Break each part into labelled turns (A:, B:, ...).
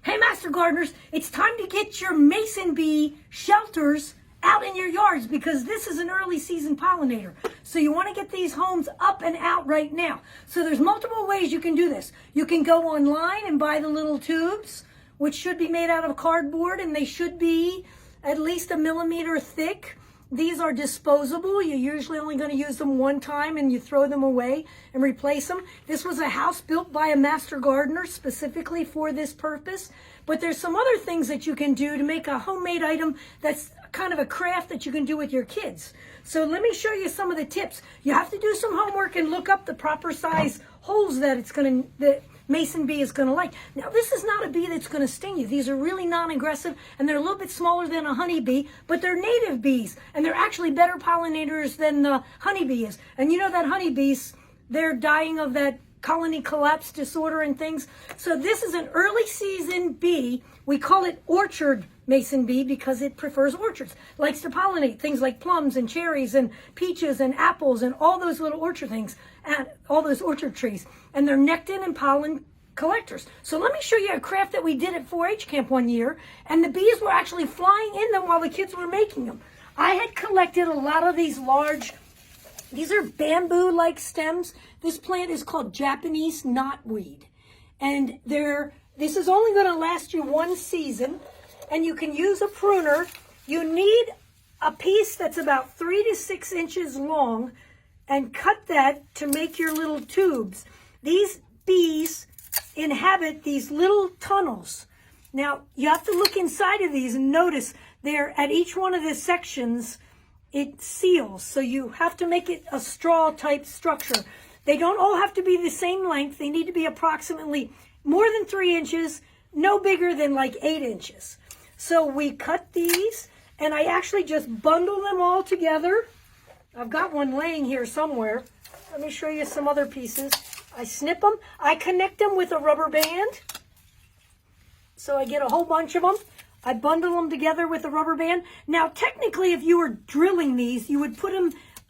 A: Hey, Master Gardeners, it's time to get your mason bee shelters out in your yards because this is an early season pollinator. So you want to get these homes up and out right now. So there's multiple ways you can do this. You can go online and buy the little tubes, which should be made out of cardboard, and they should be at least 1 millimeter thick. These are disposable. You're usually only going to use them one time and you throw them away and replace them. This was a house built by a master gardener specifically for this purpose. But there's some other things that you can do to make a homemade item that's kind of a craft that you can do with your kids. So let me show you some of the tips. You have to do some homework and look up the proper size holes that the mason bee is going to like. Now, this is not a bee that's going to sting you. These are really non-aggressive, and they're a little bit smaller than a honeybee, but they're native bees, and they're actually better pollinators than the honeybee is. And you know that honeybees, they're dying of that colony collapse disorder and things. So this is an early season bee. We call it orchard mason bee because it prefers orchards. Likes to pollinate things like plums and cherries and peaches and apples and all those little orchard things, and all those orchard trees. And they're nectar and pollen collectors. So let me show you a craft that we did at 4-H camp one year, and the bees were actually flying in them while the kids were making them. I had collected a lot of these these are bamboo-like stems. This plant is called Japanese knotweed. And this is only going to last you one season, and you can use a pruner. You need a piece that's about 3 to 6 inches long, and cut that to make your little tubes. These bees inhabit these little tunnels. Now, you have to look inside of these and notice there at each one of the sections, it seals. So you have to make it a straw type structure. They don't all have to be the same length. They need to be approximately more than 3 inches, no bigger than like 8 inches. So we cut these, and I actually just bundle them all together. I've got one laying here somewhere. Let me show you some other pieces. I snip them. I connect them with a rubber band. So I get a whole bunch of them. I bundle them together with a rubber band. Now, technically, if you were drilling these, you'd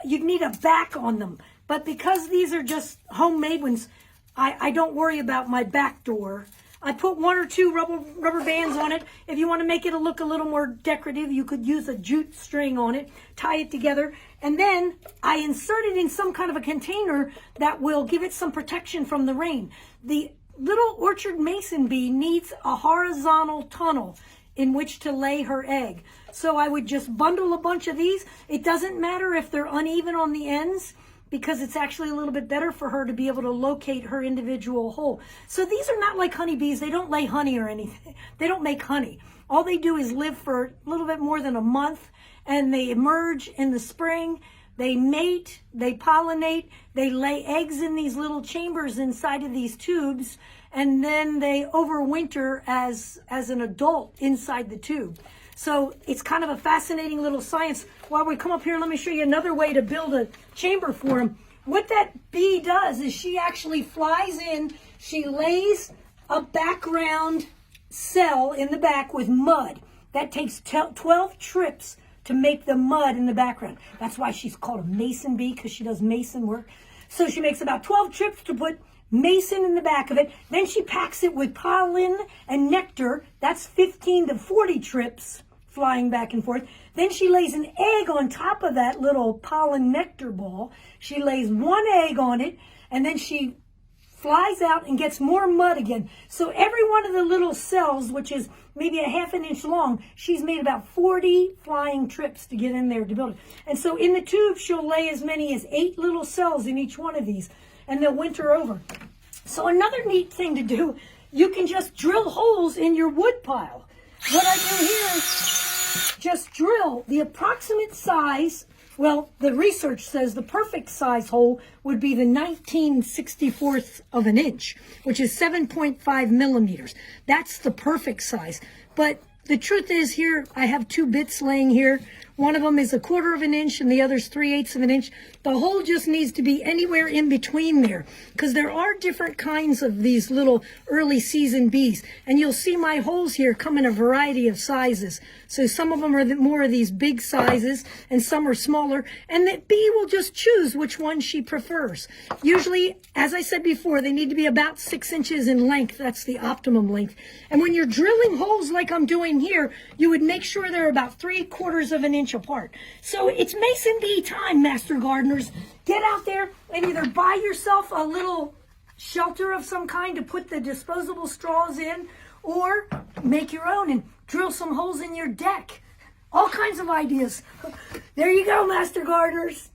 A: need a back on them. But because these are just homemade ones, I don't worry about my back door. I put 1 or 2 rubber bands on it. If you want to make it look a little more decorative, you could use a jute string on it, tie it together, and then I insert it in some kind of a container that will give it some protection from the rain. The little orchard mason bee needs a horizontal tunnel in which to lay her egg. So I would just bundle a bunch of these. It doesn't matter if they're uneven on the ends, because it's actually a little bit better for her to be able to locate her individual hole. So these are not like honeybees. They don't lay honey or anything. They don't make honey. All they do is live for a little bit more than a month, and they emerge in the spring. They mate, they pollinate, they lay eggs in these little chambers inside of these tubes, and then they overwinter as an adult inside the tube. So it's kind of a fascinating little science. While we come up here, let me show you another way to build a chamber for them. What that bee does is she actually flies in, she lays a background cell in the back with mud. That takes 12 trips to make the mud in the background. That's why she's called a mason bee, because she does mason work. So she makes about 12 trips to put mason in the back of it. Then she packs it with pollen and nectar. That's 15 to 40 trips flying back and forth. Then she lays an egg on top of that little pollen nectar ball. She lays 1 egg on it, and then she flies out and gets more mud again. So every one of the little cells, which is maybe a ½ an inch long, she's made about 40 flying trips to get in there to build it. And so in the tube, she'll lay as many as 8 little cells in each one of these, and they'll winter over. So another neat thing to do, you can just drill holes in your wood pile. What I do here is just drill the approximate size. Well, the research says the perfect size hole would be the 19/64th of an inch, which is 7.5 millimeters. That's the perfect size. But the truth is here, I have 2 bits laying here. One of them is 1/4 of an inch and the other's 3/8 of an inch. The hole just needs to be anywhere in between there, because there are different kinds of these little early season bees. And you'll see my holes here come in a variety of sizes. So some of them are more of these big sizes and some are smaller. And the bee will just choose which one she prefers. Usually, as I said before, they need to be about 6 inches in length. That's the optimum length. And when you're drilling holes like I'm doing here, you would make sure they're about 3/4 of an inch apart. So it's mason bee time, Master Gardeners. Get out there and either buy yourself a little shelter of some kind to put the disposable straws in, or make your own and drill some holes in your deck. All kinds of ideas. There you go, Master Gardeners.